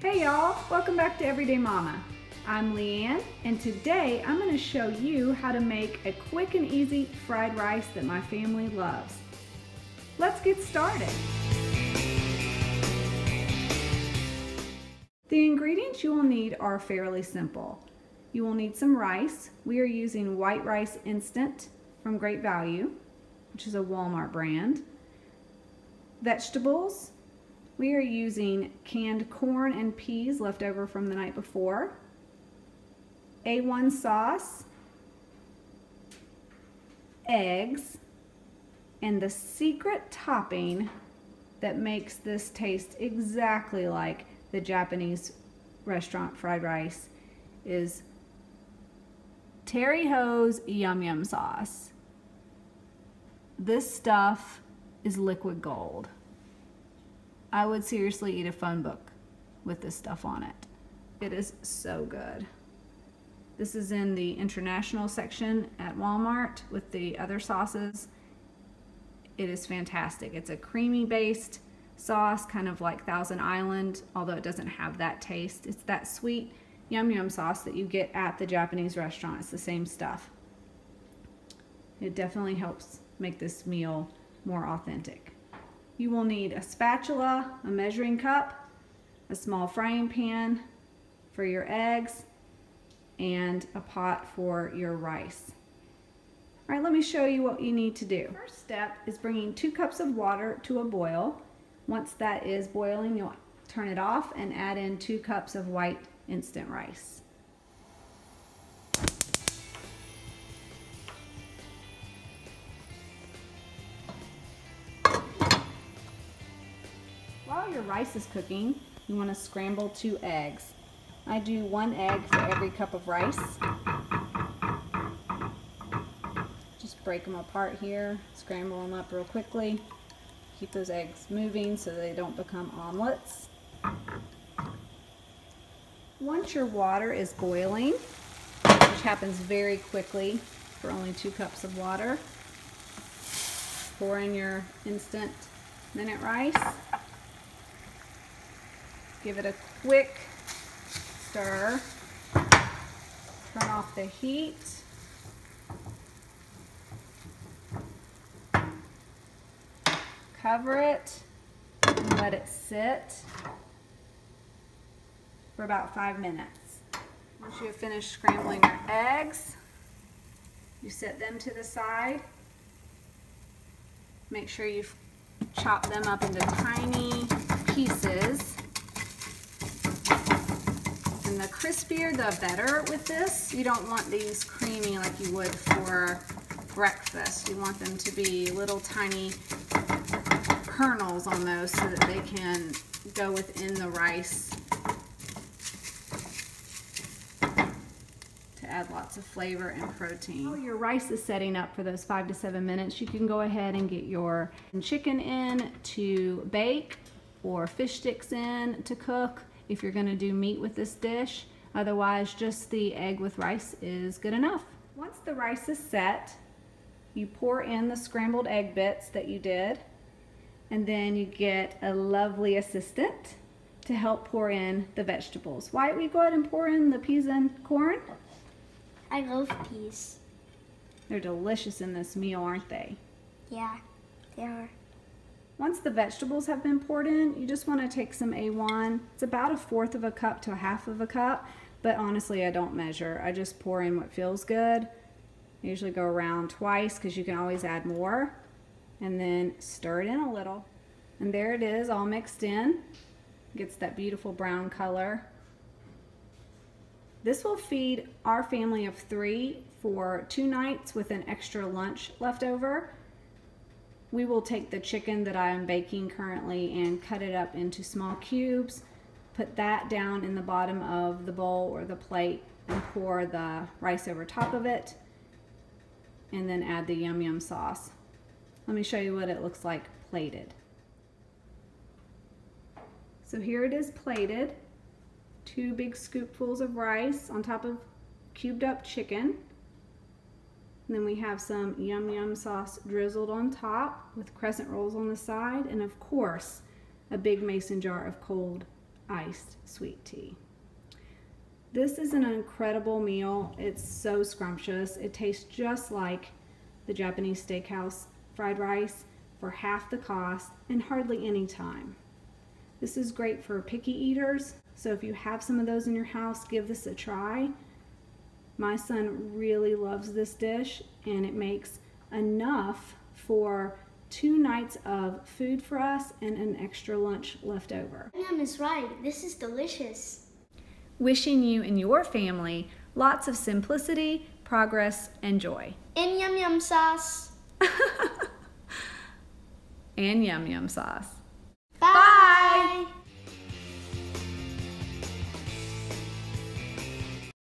Hey y'all, welcome back to Everyday Mama. I'm Leanne, and today I'm going to show you how to make a quick and easy fried rice that my family loves. Let's get started. The ingredients you will need are fairly simple. You will need some rice. We are using White Rice Instant from Great Value, which is a Walmart brand. Vegetables. We are using canned corn and peas left over from the night before. A1 sauce, eggs, and the secret topping that makes this taste exactly like the Japanese restaurant fried rice is Terry Ho's Yum Yum sauce. This stuff is liquid gold. I would seriously eat a phone book with this stuff on it. It is so good. This is in the international section at Walmart with the other sauces. It is fantastic. It's a creamy based sauce, kind of like Thousand Island, although it doesn't have that taste. It's that sweet yum yum sauce that you get at the Japanese restaurant. It's the same stuff. It definitely helps make this meal more authentic. You will need a spatula, a measuring cup, a small frying pan for your eggs, and a pot for your rice. All right, let me show you what you need to do. First step is bringing 2 cups of water to a boil. Once that is boiling, you'll turn it off and add in 2 cups of white instant rice. While your rice is cooking, you want to scramble 2 eggs. I do 1 egg for every cup of rice. Just break them apart here, scramble them up real quickly. Keep those eggs moving so they don't become omelets. Once your water is boiling, which happens very quickly for only 2 cups of water, pour in your instant minute rice. Give it a quick stir. Turn off the heat. Cover it and let it sit for about 5 minutes. Once you have finished scrambling your eggs, you set them to the side. Make sure you chop them up into tiny pieces. And the crispier, the better with this. You don't want these creamy like you would for breakfast. You want them to be little tiny kernels almost so that they can go within the rice to add lots of flavor and protein. While your rice is setting up for those 5 to 7 minutes, you can go ahead and get your chicken in to bake or fish sticks in to cook if you're going to do meat with this dish. Otherwise, just the egg with rice is good enough. Once the rice is set, you pour in the scrambled egg bits that you did, and then you get a lovely assistant to help pour in the vegetables. Why don't we go ahead and pour in the peas and corn? I love peas. They're delicious in this meal, aren't they? Yeah, they are. Once the vegetables have been poured in, you just want to take some A1. It's about 1/4 of a cup to 1/2 of a cup, but honestly I don't measure. I just pour in what feels good. I usually go around twice because you can always add more, and then stir it in a little. And there it is, all mixed in. Gets that beautiful brown color. This will feed our family of 3 for 2 nights with an extra lunch left over. We will take the chicken that I am baking currently and cut it up into small cubes, put that down in the bottom of the bowl or the plate, and pour the rice over top of it, and then add the yum yum sauce. Let me show you what it looks like plated. So here it is plated. 2 big scoopfuls of rice on top of cubed up chicken. And then we have some yum yum sauce drizzled on top with crescent rolls on the side, and of course a big mason jar of cold iced sweet tea. This is an incredible meal. It's so scrumptious. It tastes just like the Japanese steakhouse fried rice for half the cost and hardly any time. This is great for picky eaters, so if you have some of those in your house, give this a try. My son really loves this dish, and it makes enough for 2 nights of food for us and an extra lunch left over. Yum is right. This is delicious. Wishing you and your family lots of simplicity, progress, and joy. And yum yum sauce. And yum yum sauce.